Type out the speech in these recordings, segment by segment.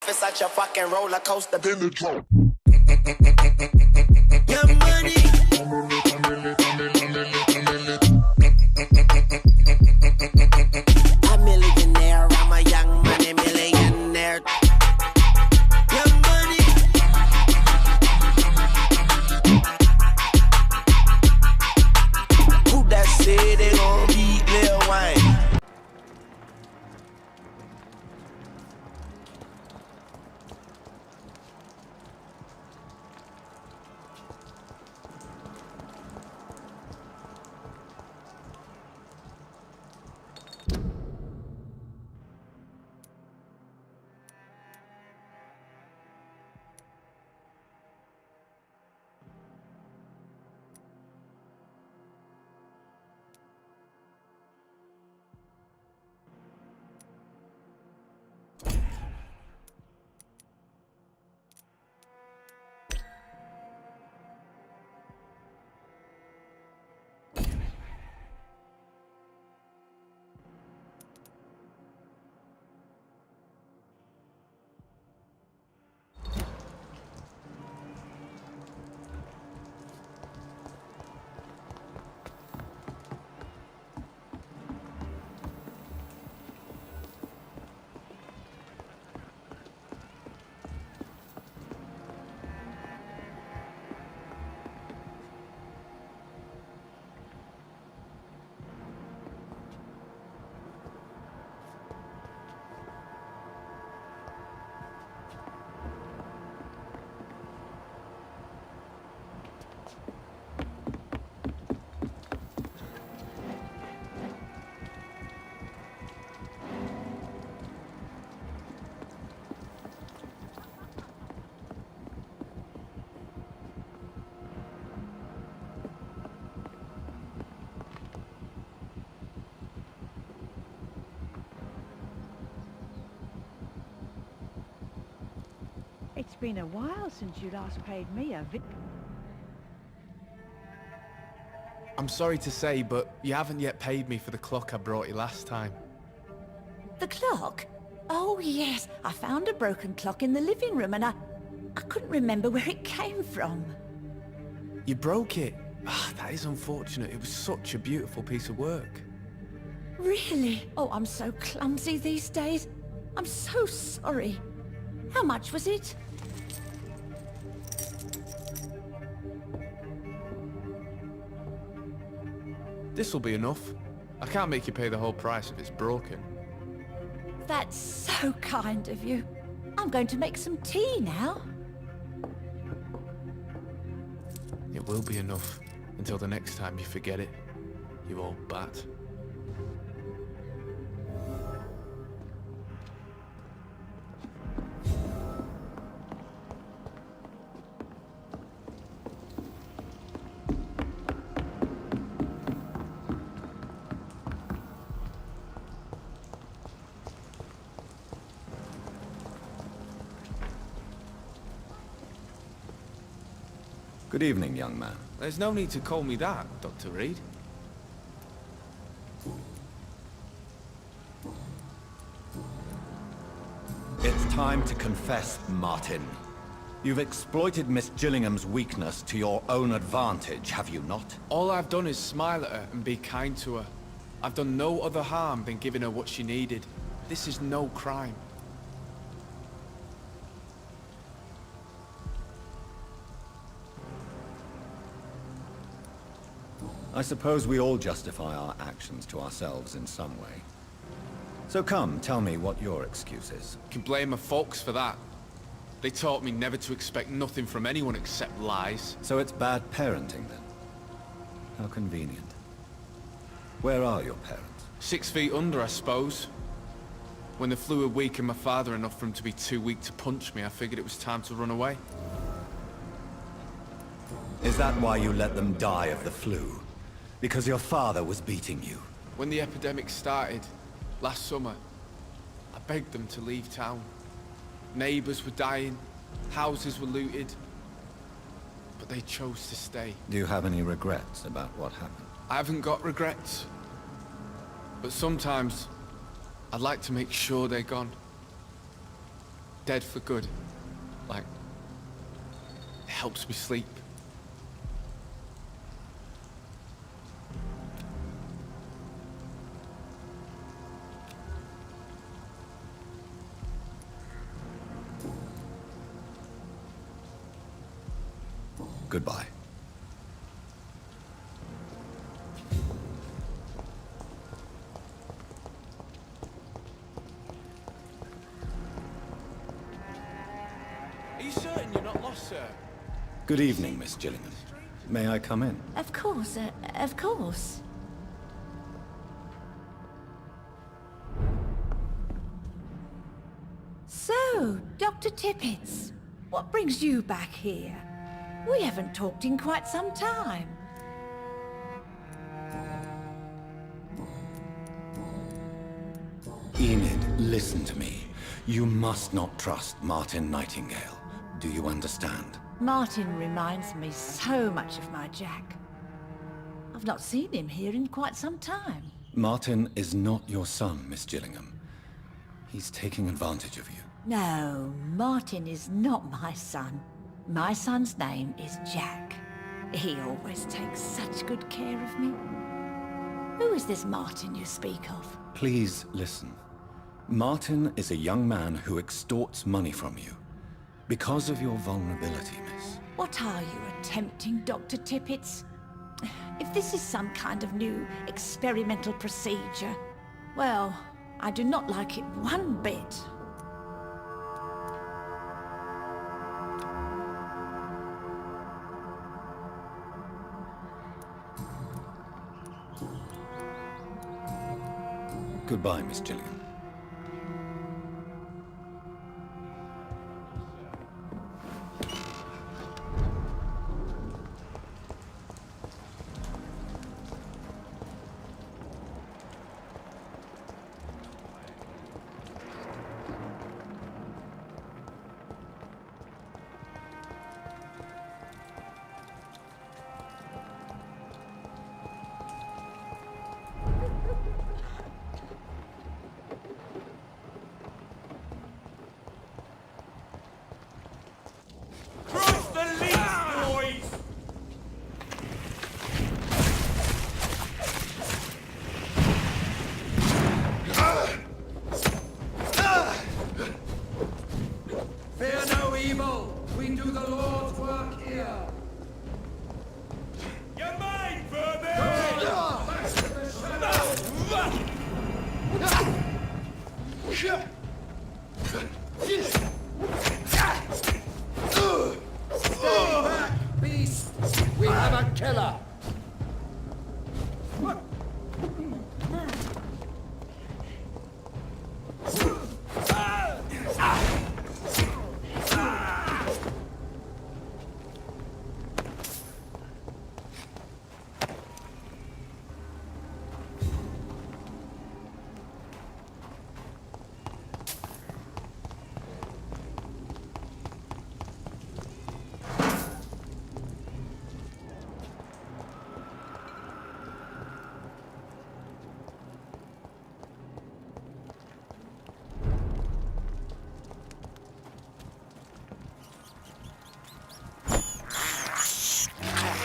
It's such a fucking roller coaster. Then the drum. Your money. A millionaire, I'm a young money millionaire. Your money. Who that said they gon' beat Lil Wayne? It's been a while since you last paid me a I'm sorry to say, but you haven't yet paid me for the clock I brought you last time. The clock? Oh yes, I found a broken clock in the living room and I couldn't remember where it came from. You broke it? Ah, that is unfortunate. It was such a beautiful piece of work. Really? Oh, I'm so clumsy these days. I'm so sorry. How much was it? This'll be enough. I can't make you pay the whole price if it's broken. That's so kind of you. I'm going to make some tea now. It will be enough until the next time you forget it, you old bat. Good evening, young man. There's no need to call me that, Dr. Reid. It's time to confess, Martin. You've exploited Miss Gillingham's weakness to your own advantage, have you not? All I've done is smile at her and be kind to her. I've done no other harm than giving her what she needed. This is no crime. I suppose we all justify our actions to ourselves in some way. So come, tell me what your excuse is. You can blame my folks for that. They taught me never to expect nothing from anyone except lies. So it's bad parenting then? How convenient. Where are your parents? 6 feet under, I suppose. When the flu had weakened my father enough for him to be too weak to punch me, I figured it was time to run away. Is that why you let them die of the flu? Because your father was beating you? When the epidemic started, last summer, I begged them to leave town. Neighbors were dying, houses were looted, but they chose to stay. Do you have any regrets about what happened? I haven't got regrets, but sometimes I'd like to make sure they're gone. dead for good. Like, it helps me sleep. Goodbye. Are you certain you're not lost, sir? Good evening, Miss Gillingham. May I come in? Of course, of course. So, Dr. Tippets, what brings you back here? We haven't talked in quite some time. Enid, listen to me. You must not trust Martin Nightingale. Do you understand? Martin reminds me so much of my Jack. I've not seen him here in quite some time. Martin is not your son, Miss Gillingham. He's taking advantage of you. No, Martin is not my son. My son's name is Jack. He always takes such good care of me. Who is this Martin you speak of? Please listen. Martin is a young man who extorts money from you. Because of your vulnerability, miss. What are you attempting, Dr. Tippets? If this is some kind of new experimental procedure, well, I do not like it one bit. Goodbye, Miss Gillingham.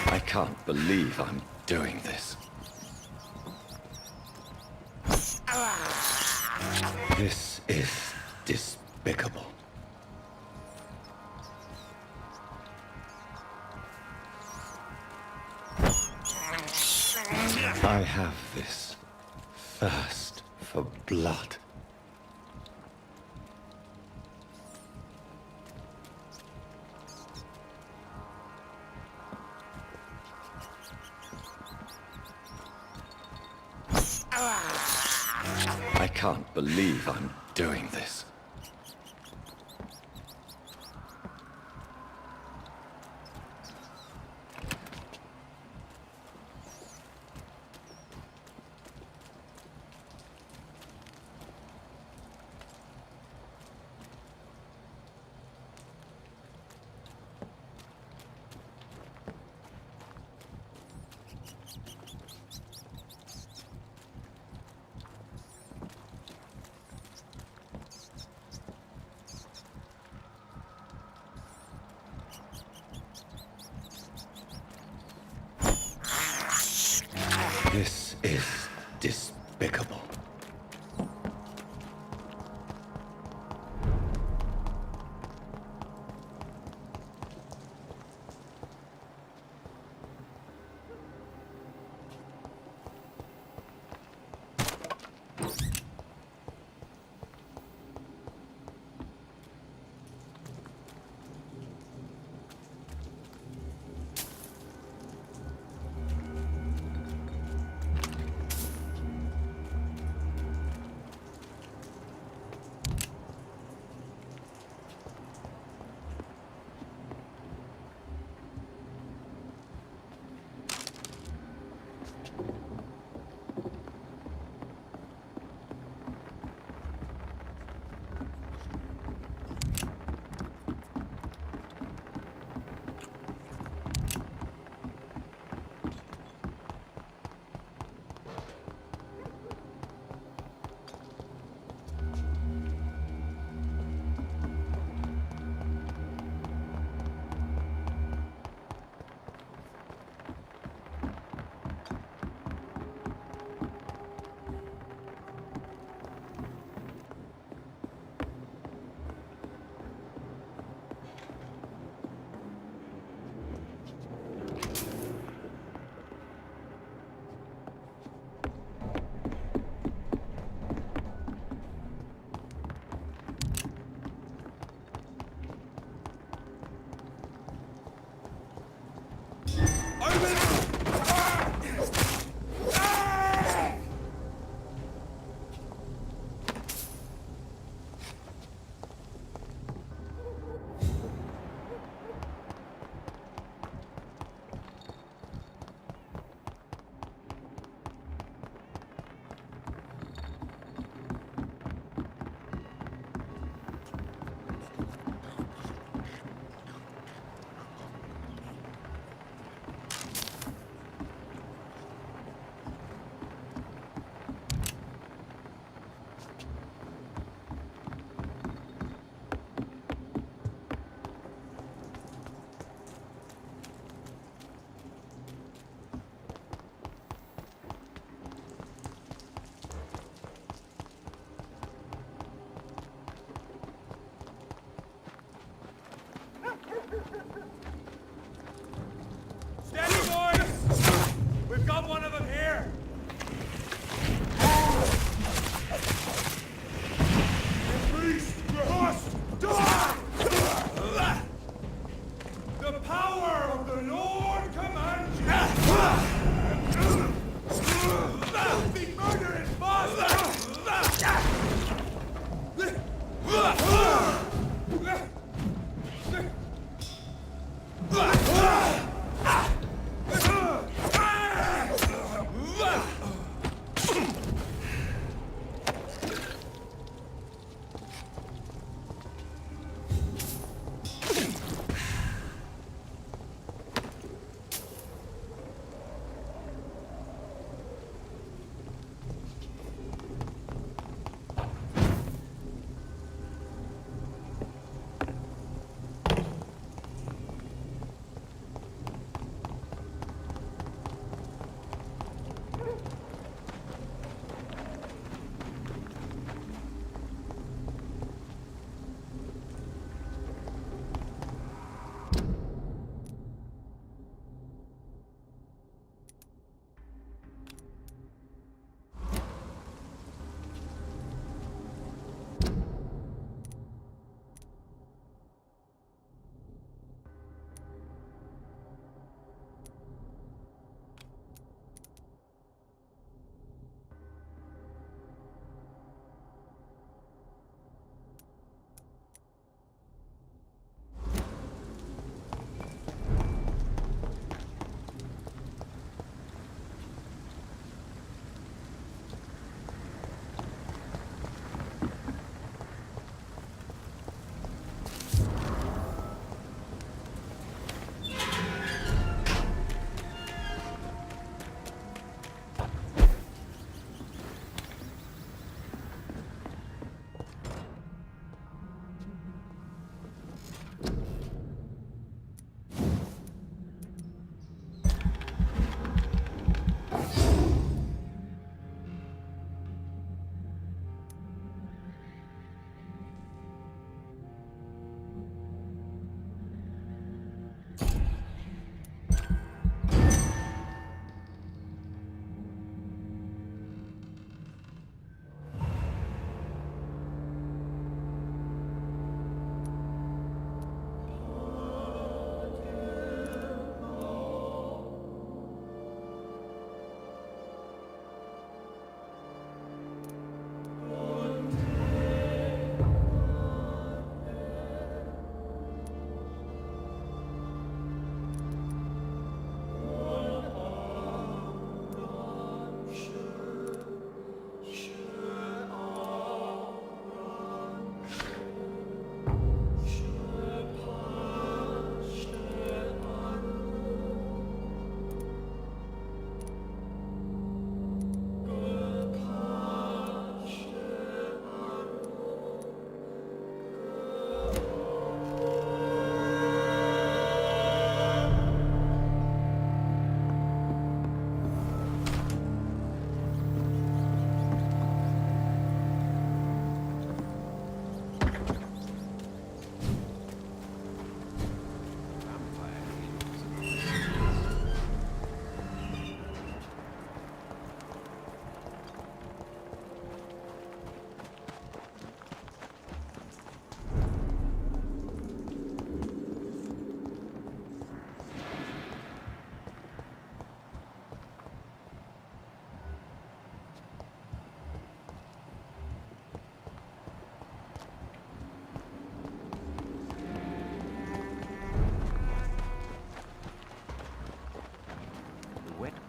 I can't believe I'm doing this. This is despicable. I have this thirst for blood. I can't believe I'm doing this. is despicable.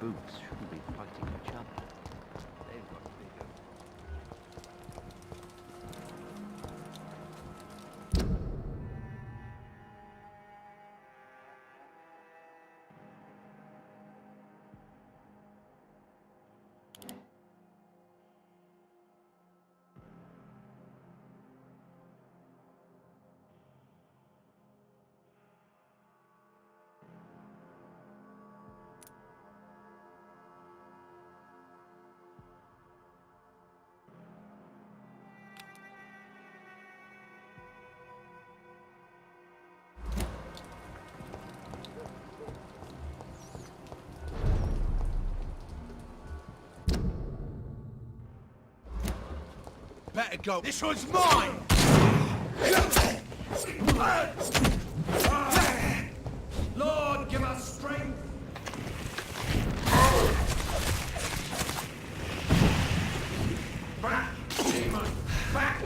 boots shouldn't be fighting each other. They've got bigger. Better go. This one's mine! Lord, give us strength! Back, demon! Back!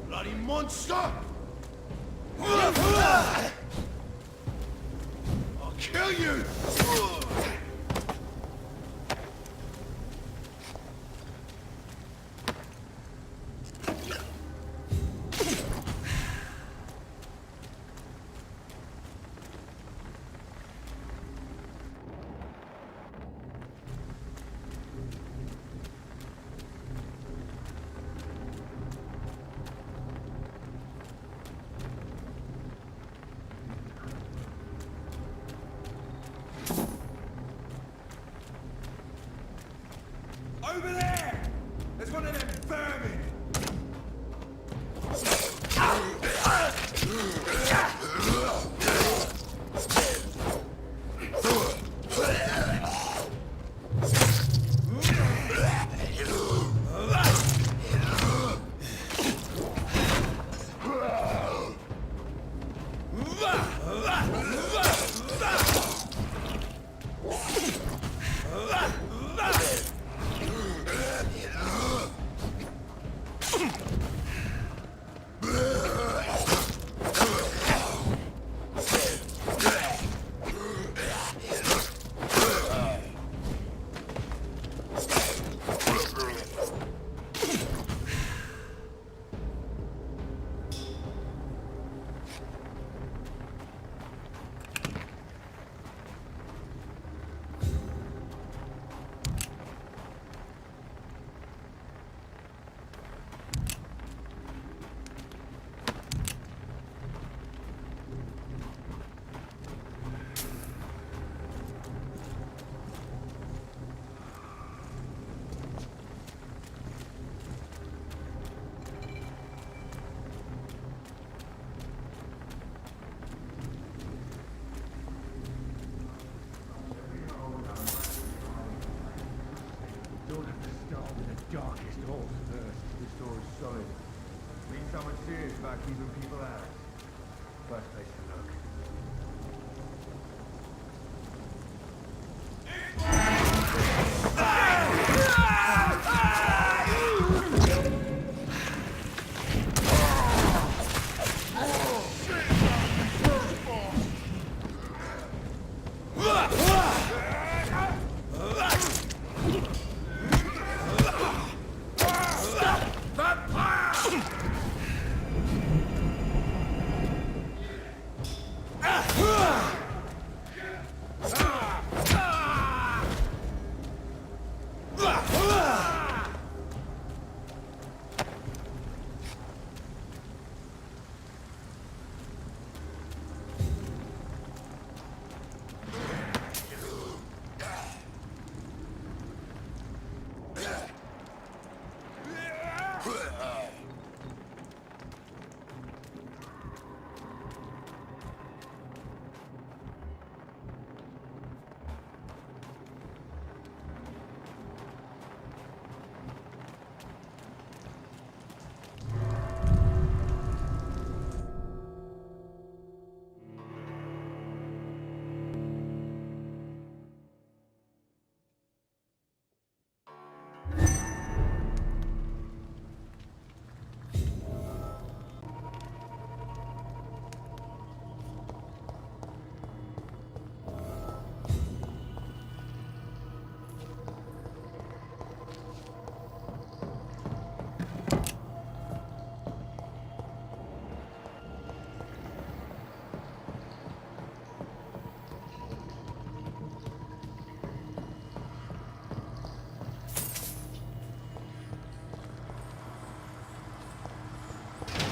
Bloody monster! I'll kill you! Over there! There's one of them vermin! someone serious about keeping people out. First place to look.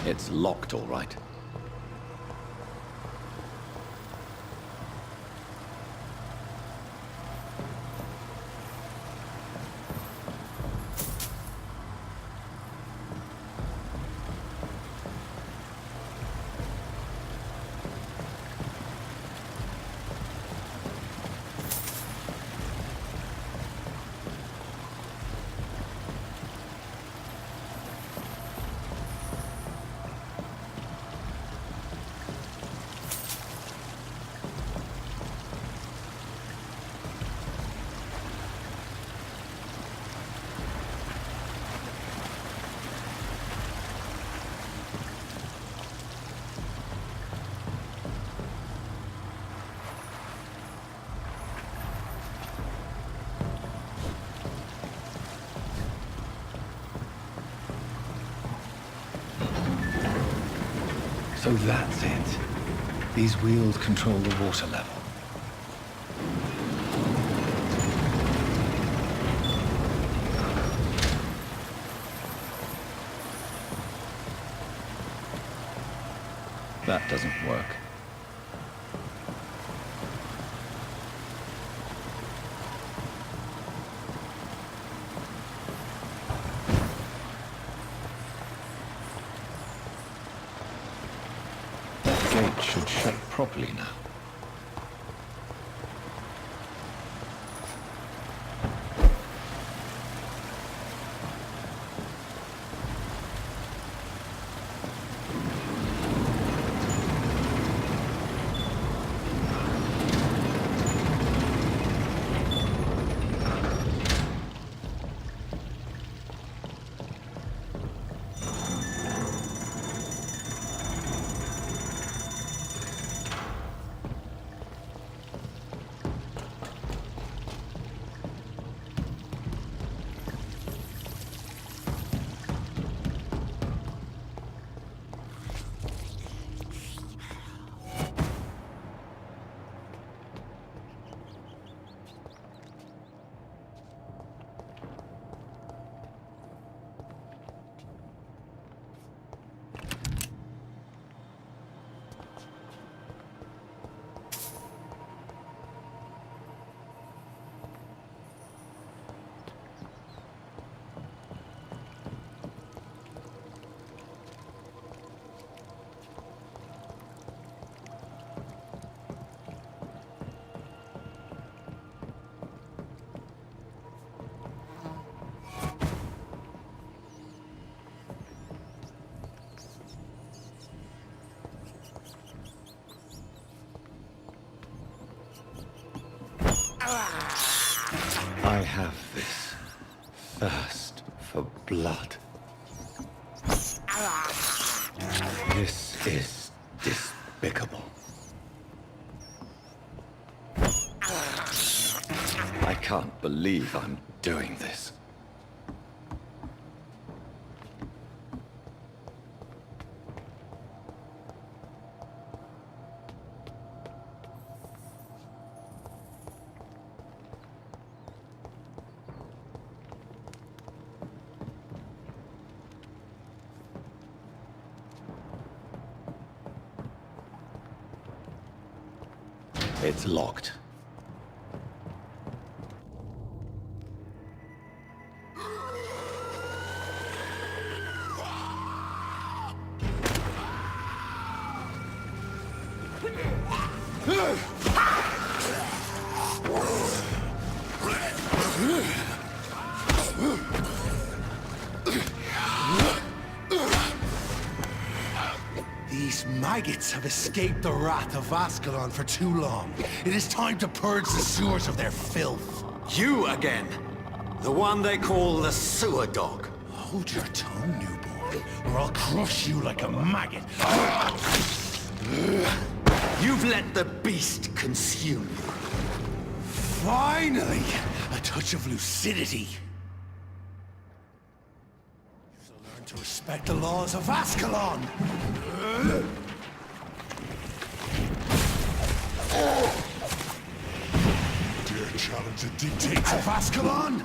It's locked, all right. So that's it. These wheels control the water level. That doesn't work. Gate should shut properly now. I have this thirst for blood. This is despicable. I can't believe I'm doing this. It's locked. These maggots have escaped the wrath of Ascalon for too long. It is time to purge the sewers of their filth. You again! The one they call the sewer dog. Hold your tongue, newborn, or I'll crush you like a maggot. You've let the beast consume you. Finally! A touch of lucidity. So learn to respect the laws of Ascalon! Dare challenge the dictates of Ascalon?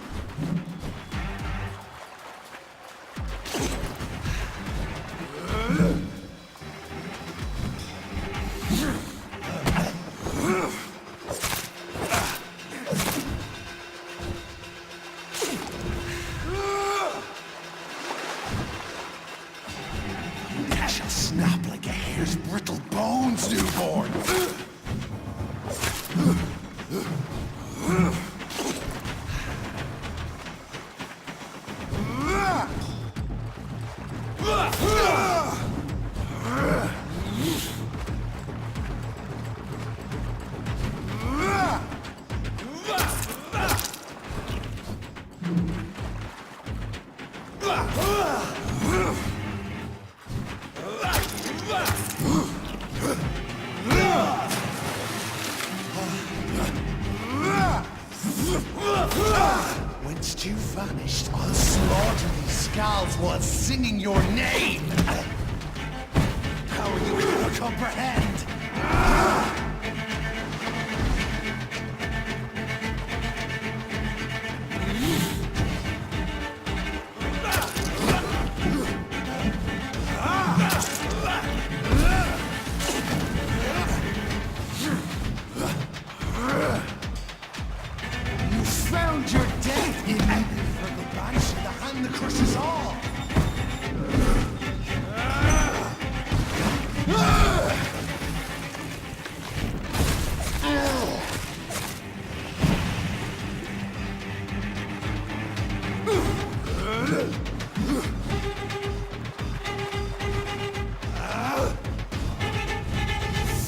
I shall snap like a hare's brittle bones, newborn! Whence you vanished, I'll slaughter these scalds while singing your name! How are you gonna comprehend? You found your death in me! For the banishing the hand that crushes all!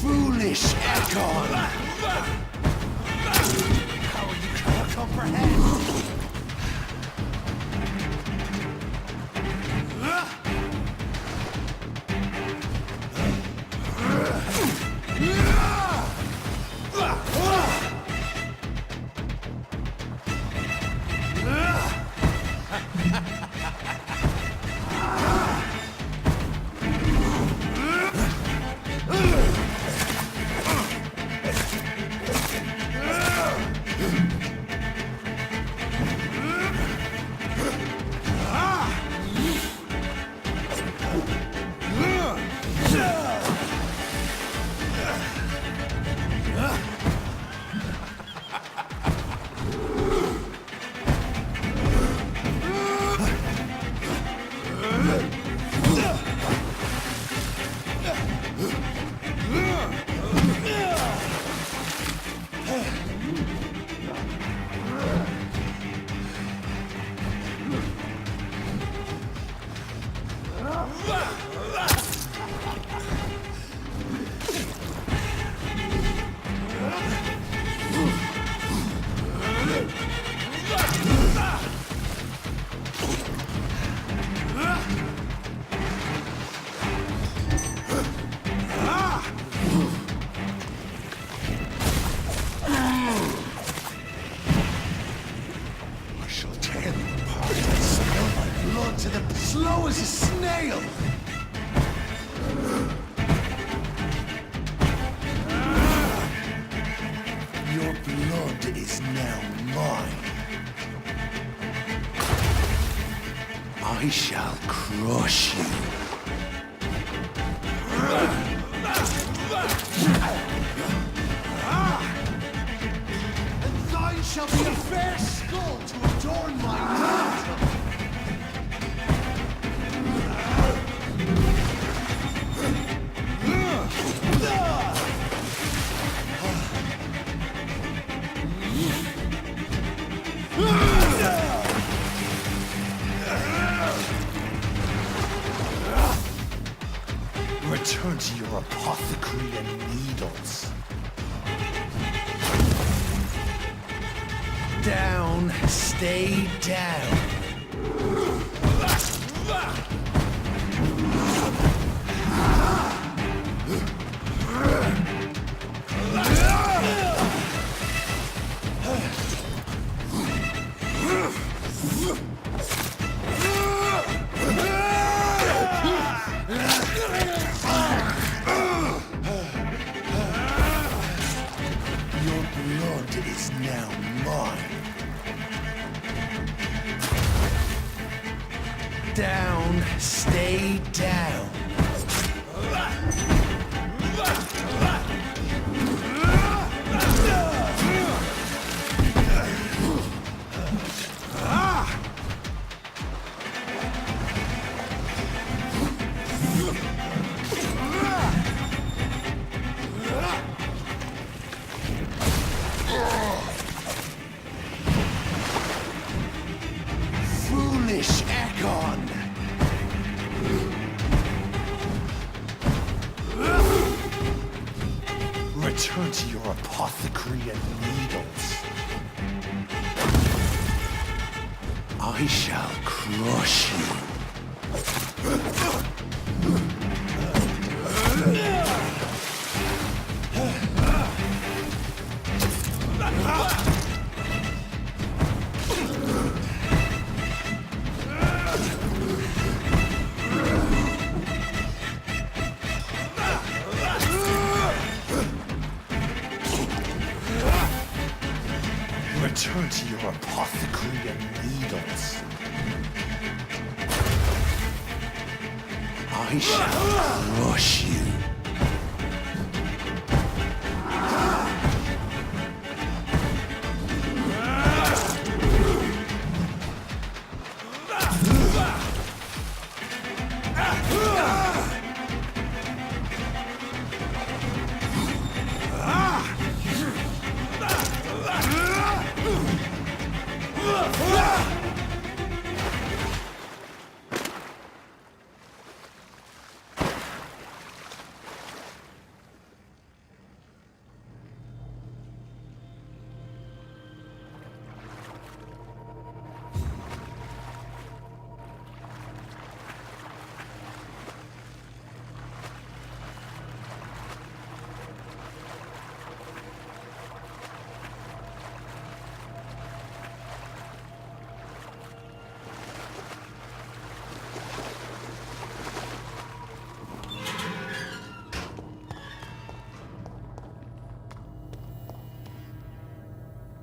Foolish Egon! How are you gonna comprehend? is now mine. I shall crush you. And thine shall be a fair skull to adorn my mantle. Return to your apothecary and needles. Down, stay down. Your blood is now mine. Down, stay down. Foolish Ekon! Return to your apothecary and needles. I shall crush you. Return to your apothecary and needles. I shall crush you.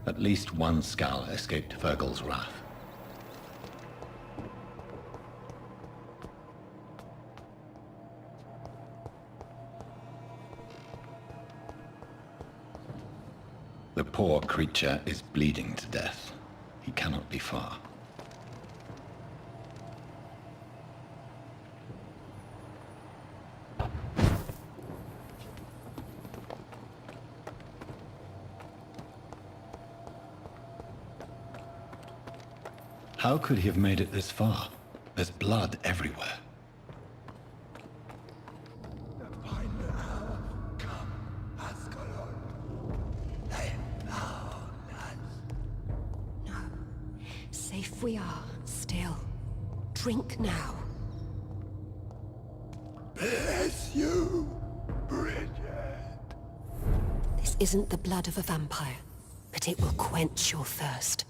At least one skull escaped Virgil's wrath. The poor creature is bleeding to death. He cannot be far. How could he have made it this far? There's blood everywhere. No. Safe we are, still. Drink now. Bless you, Bridget. This isn't the blood of a vampire, but it will quench your thirst.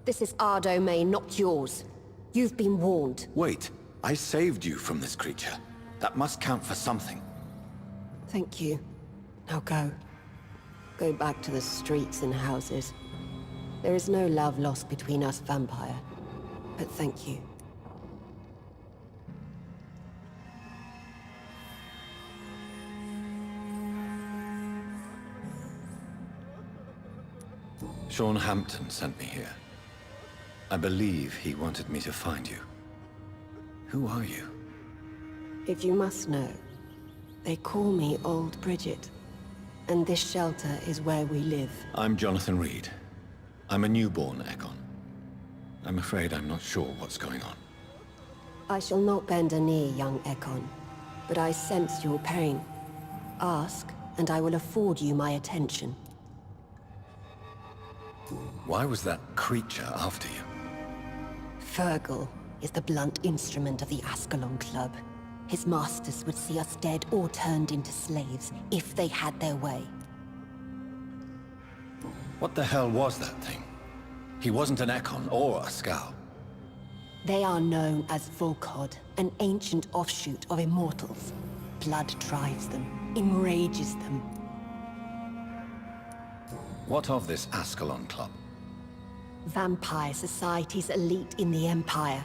This is our domain, not yours. You've been warned. Wait, I saved you from this creature. That must count for something. Thank you. Now go. Go back to the streets and houses. There is no love lost between us, Vampire. But thank you. Sean Hampton sent me here. I believe he wanted me to find you. Who are you? If you must know, they call me Old Bridget. And this shelter is where we live. I'm Jonathan Reid. I'm a newborn Ekon. I'm afraid I'm not sure what's going on. I shall not bend a knee, young Ekon, but I sense your pain. Ask, and I will afford you my attention. Why was that creature after you? Fergal is the blunt instrument of the Ascalon Club. His masters would see us dead or turned into slaves, if they had their way. What the hell was that thing? He wasn't an Ekon or a Scowl. They are known as Volkod, an ancient offshoot of immortals. Blood drives them, enrages them. What of this Ascalon Club? Vampire Society's elite in the Empire.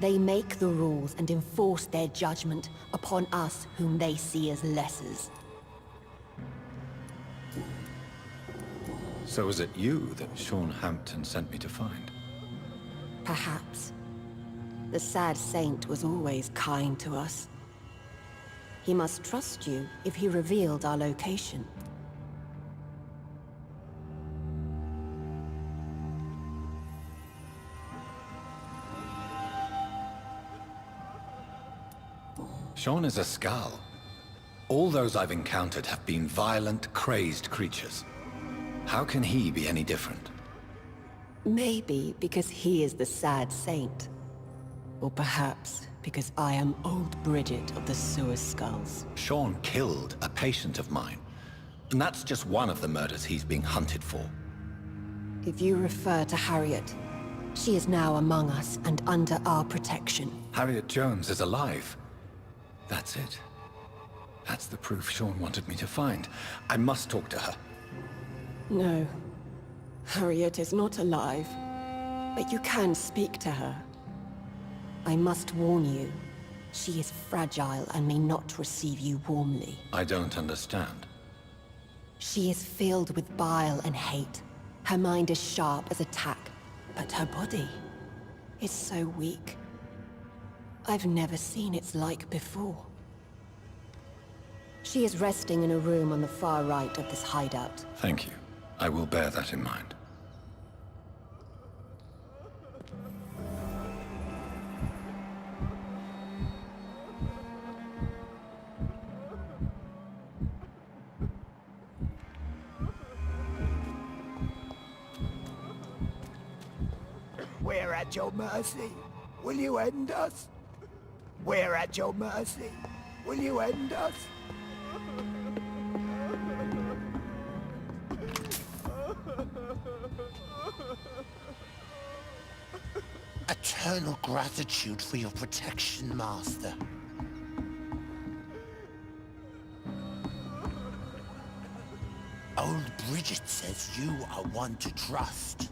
They make the rules and enforce their judgment upon us whom they see as lessers. So is it you that Sean Hampton sent me to find? Perhaps. The sad saint was always kind to us. He must trust you if he revealed our location. Sean is a Scowl. All those I've encountered have been violent, crazed creatures. How can he be any different? Maybe because he is the sad saint. Or perhaps because I am Old Bridget of the Sewer Skulls. Sean killed a patient of mine. And that's just one of the murders he's being hunted for. If you refer to Harriet, she is now among us and under our protection. Harriet Jones is alive. That's it. That's the proof Sean wanted me to find. I must talk to her. No. Harriet is not alive. But you can speak to her. I must warn you. She is fragile and may not receive you warmly. I don't understand. She is filled with bile and hate. Her mind is sharp as a tack, but her body is so weak. I've never seen its like before. She is resting in a room on the far right of this hideout. Thank you. I will bear that in mind. We're at your mercy. Will you end us? We're at your mercy. Will you end us? Eternal gratitude for your protection, Master. Old Bridget says you are one to trust.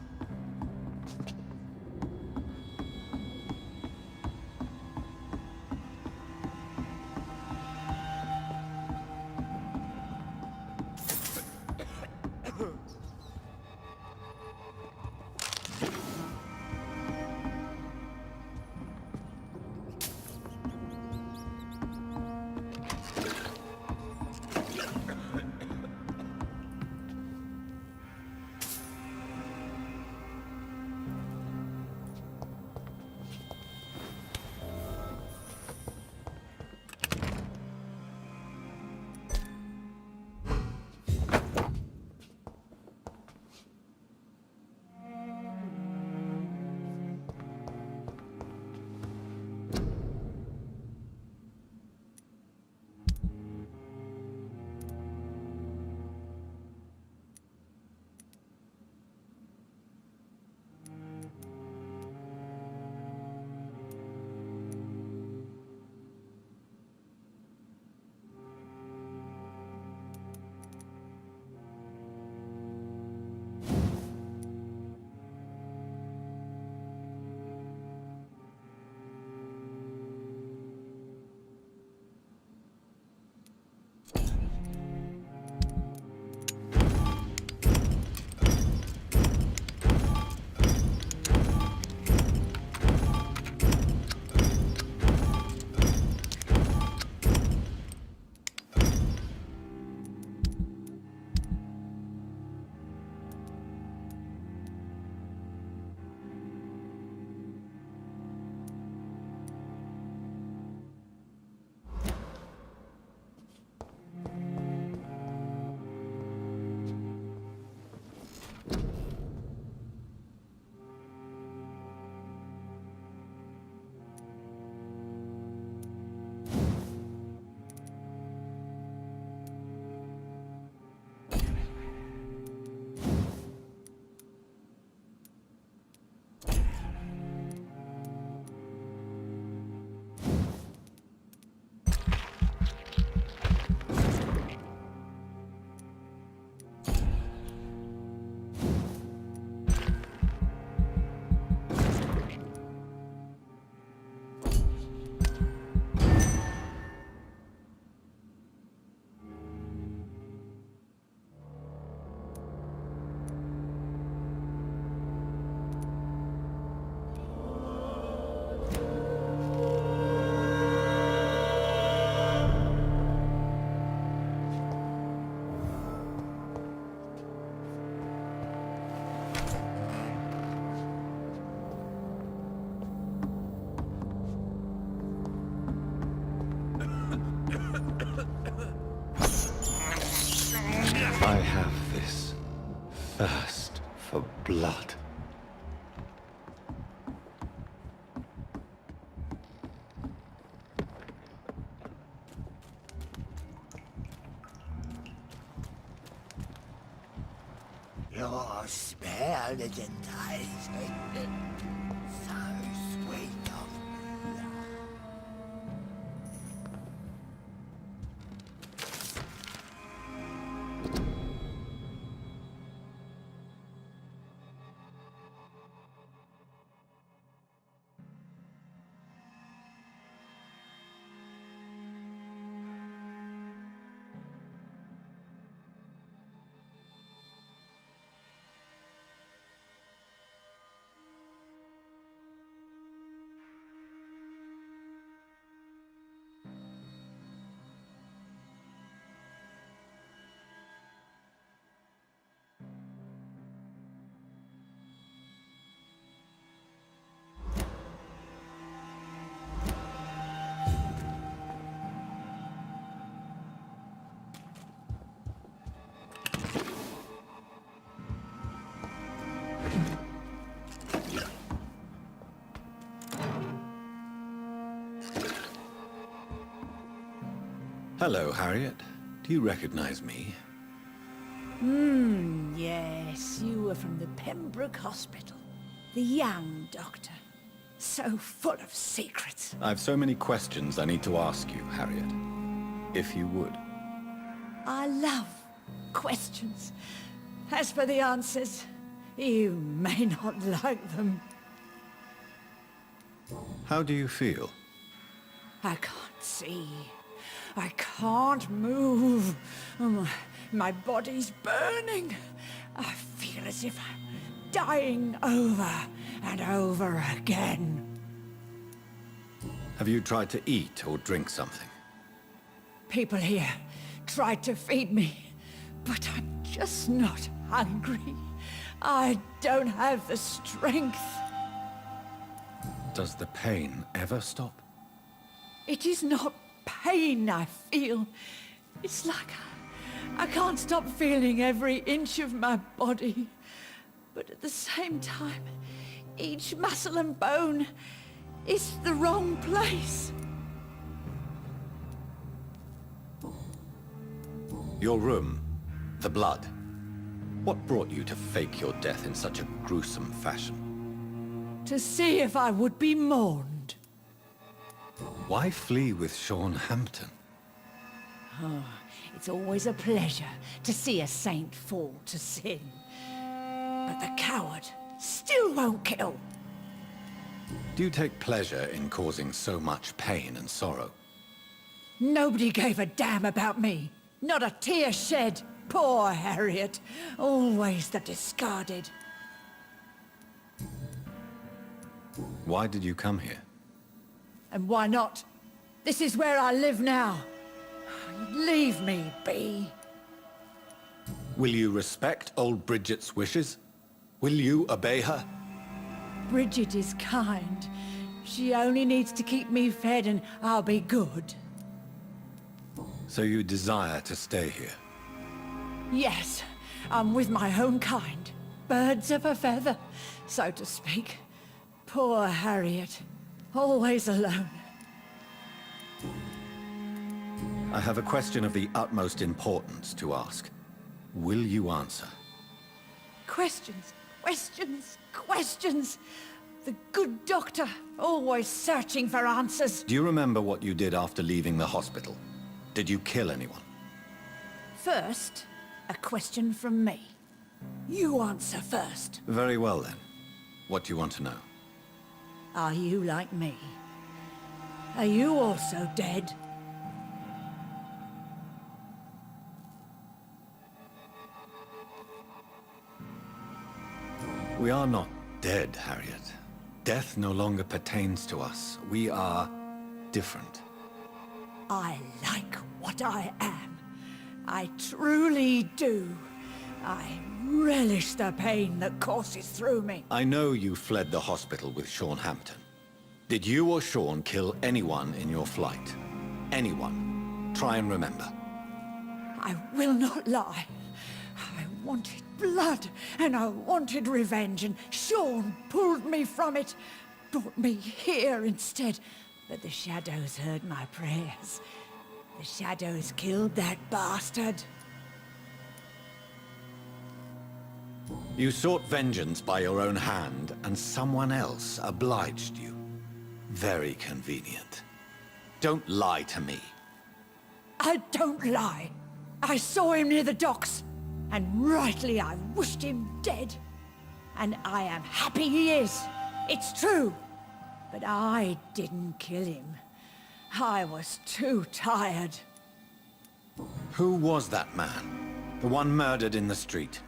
Your spell is enticing. So sweet of you. Hello, Harriet. Do you recognize me? Yes, you were from the Pembroke Hospital. The young doctor. So full of secrets. I've so many questions I need to ask you, Harriet. If you would. I love questions. As for the answers, you may not like them. How do you feel? I can't see. I can't move. My body's burning. I feel as if I'm dying over and over again. Have you tried to eat or drink something? People here tried to feed me, but I'm just not hungry. I don't have the strength. Does the pain ever stop? It is not pain I feel. It's like I can't stop feeling every inch of my body. But at the same time, each muscle and bone is the wrong place. Your room, the blood. What brought you to fake your death in such a gruesome fashion? To see if I would be mourned. Why flee with Sean Hampton? It's always a pleasure to see a saint fall to sin. But the coward still won't kill. Do you take pleasure in causing so much pain and sorrow? Nobody gave a damn about me. Not a tear shed. Poor Harriet. Always the discarded. Why did you come here? And why not? This is where I live now. Leave me be. Will you respect old Bridget's wishes? Will you obey her? Bridget is kind. She only needs to keep me fed and I'll be good. So you desire to stay here? Yes, I'm with my own kind. Birds of a feather, so to speak. Poor Harriet. Always alone. I have a question of the utmost importance to ask. Will you answer? Questions, questions, questions. The good doctor, always searching for answers. Do you remember what you did after leaving the hospital? Did you kill anyone? First, a question from me. You answer first. Very well then. What do you want to know? Are you like me? Are you also dead? We are not dead, Harriet. Death no longer pertains to us. We are different. I like what I am. I truly do. I relish the pain that courses through me. I know you fled the hospital with Sean Hampton. Did you or Sean kill anyone in your flight? Anyone? Try and remember. I will not lie. I wanted blood, and I wanted revenge, and Sean pulled me from it, brought me here instead. But the shadows heard my prayers. The shadows killed that bastard. You sought vengeance by your own hand, and someone else obliged you. Very convenient. Don't lie to me. I don't lie. I saw him near the docks, and rightly I wished him dead. And I am happy he is. It's true. But I didn't kill him. I was too tired. Who was that man? The one murdered in the street?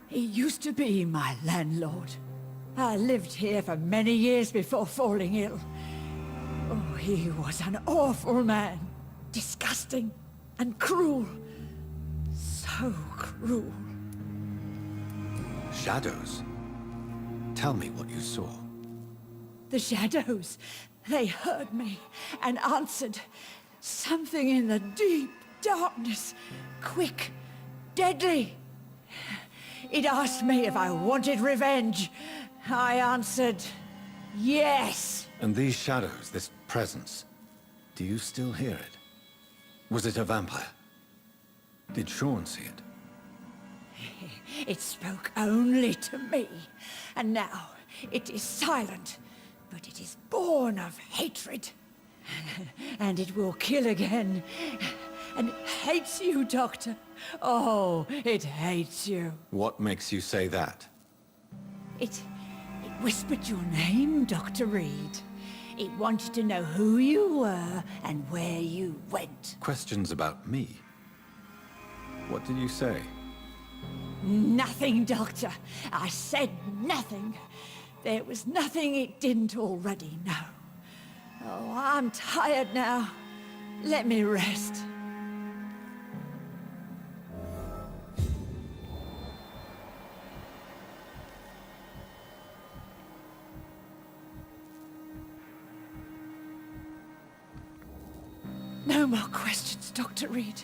He used to be my landlord. I lived here for many years before falling ill. Oh, he was an awful man. Disgusting and cruel. So cruel. Shadows? Tell me what you saw. The shadows, they heard me and answered. Something in the deep darkness. Quick, deadly. It asked me if I wanted revenge. I answered, yes. And these shadows, this presence, do you still hear it? Was it a vampire? Did Sean see it? It spoke only to me, and now it is silent, but it is born of hatred. And it will kill again. And it hates you, Doctor. Oh, it hates you. What makes you say that? It whispered your name, Dr. Reid. It wanted to know who you were and where you went. Questions about me? What did you say? Nothing, Doctor. I said nothing. There was nothing it didn't already know. Oh, I'm tired now. Let me rest. No more questions, Dr. Reid.